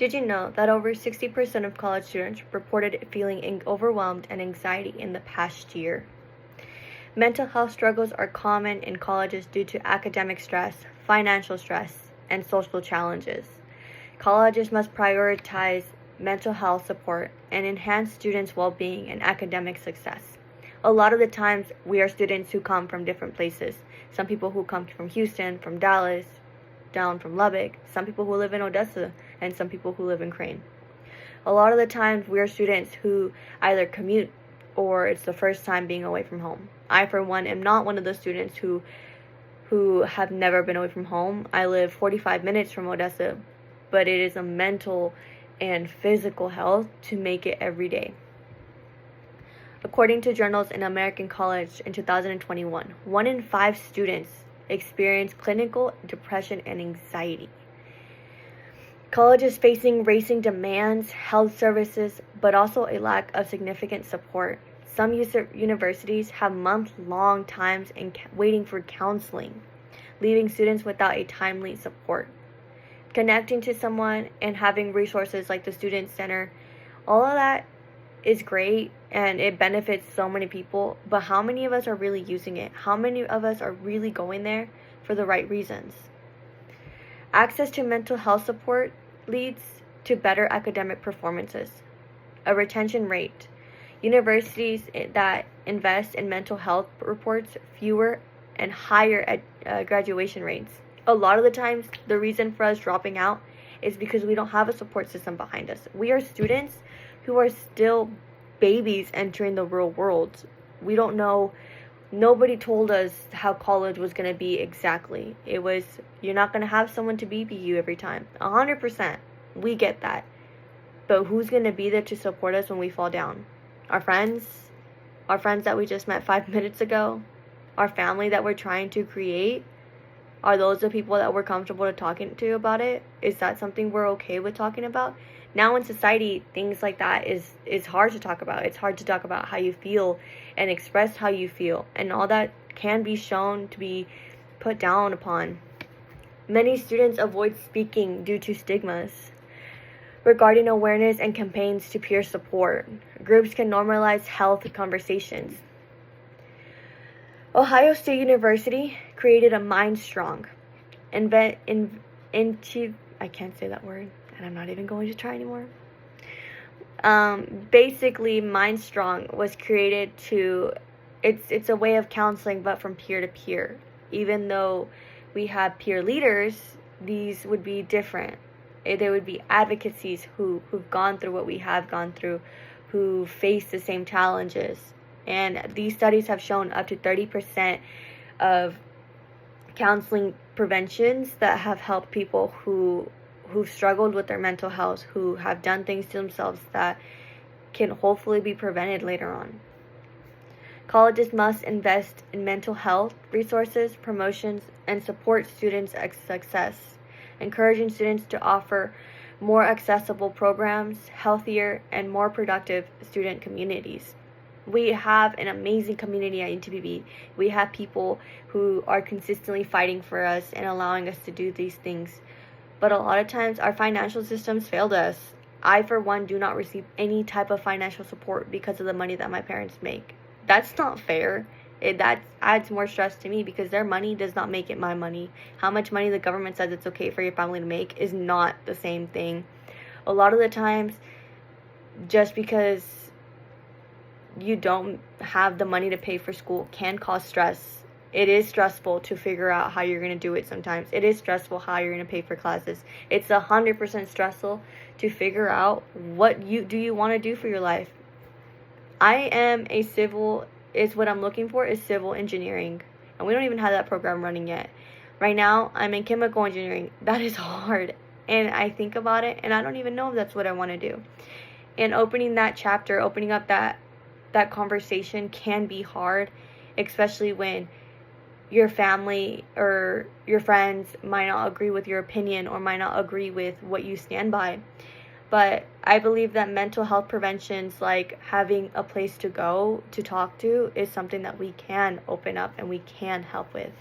Did you know that over 60% of college students reported feeling overwhelmed and anxiety in the past year? Mental health struggles are common in colleges due to academic stress, financial stress, and social challenges. Colleges must prioritize mental health support and enhance students' well being and academic success. A lot of the times, we are students who come from different places. Some people who come from Houston, from Dallas, down from Lubbock, some people who live in Odessa, and some people who live in Crane. A lot of the times, we are students who either commute or it's the first time being away from home. I, for one, am not one of those students who have never been away from home. I live 45 minutes from Odessa, but it is a mental and physical health to make it every day. According to Journals in American College in 2021, 1 in 5 students experience clinical depression and anxiety. College is facing racing demands, health services, but also a lack of significant support. Some universities have month-long times in waiting for counseling, leaving students without a timely support. Connecting to someone and having resources like the Student Center, all of that is great and it benefits so many people, but how many of us are really using it? How many of us are really going there for the right reasons? Access to mental health support leads to better academic performances. A retention rate. Universities that invest in mental health reports fewer and higher graduation rates. A lot of the times, the reason for us dropping out is because we don't have a support system behind us. We are students who are still babies entering the real world. We don't know. Nobody told us how college was going to be exactly. It was, you're not going to have someone to be you every time. 100%. We get that. But who's going to be there to support us when we fall down? Our friends that we just met 5 minutes ago? Our family that we're trying to create? Are those the people that we're comfortable to talking to about it? Is that something we're okay with talking about? Now in society, things like that is hard to talk about. It's hard to talk about how you feel and express how you feel. And all that can be shown to be put down upon. Many students avoid speaking due to stigmas. Regarding awareness and campaigns to peer support, groups can normalize health conversations. Ohio State University created a Mind Strong. I can't say that word, and I'm not even going to try anymore. Basically, Mind Strong was created to, it's a way of counseling, but from peer to peer. Even though we have peer leaders, these would be different. There would be advocacies who've gone through what we have gone through, who face the same challenges. And these studies have shown up to 30% of counseling preventions that have helped people who've struggled with their mental health, who have done things to themselves that can hopefully be prevented later on. Colleges must invest in mental health resources, promotions, and support students' success, encouraging students to offer more accessible programs, healthier, and more productive student communities. We have an amazing community at UTPB. We have people who are consistently fighting for us and allowing us to do these things. But a lot of times our financial systems failed us. I, for one, do not receive any type of financial support because of the money that my parents make. That's not fair. That adds more stress to me because their money does not make it my money. How much money the government says it's okay for your family to make is not the same thing. A lot of the times, just because you don't have the money to pay for school can cause stress. It is stressful to figure out how you're going to do it sometimes. It is stressful how you're going to pay for classes. It's 100% stressful to figure out what you want to do for your life. What I'm looking for is civil engineering. And we don't even have that program running yet. Right now, I'm in chemical engineering. That is hard. And I think about it, and I don't even know if that's what I want to do. And opening that chapter, opening up that conversation can be hard, especially when your family or your friends might not agree with your opinion or might not agree with what you stand by. But I believe that mental health preventions, like having a place to go to talk to, is something that we can open up and we can help with.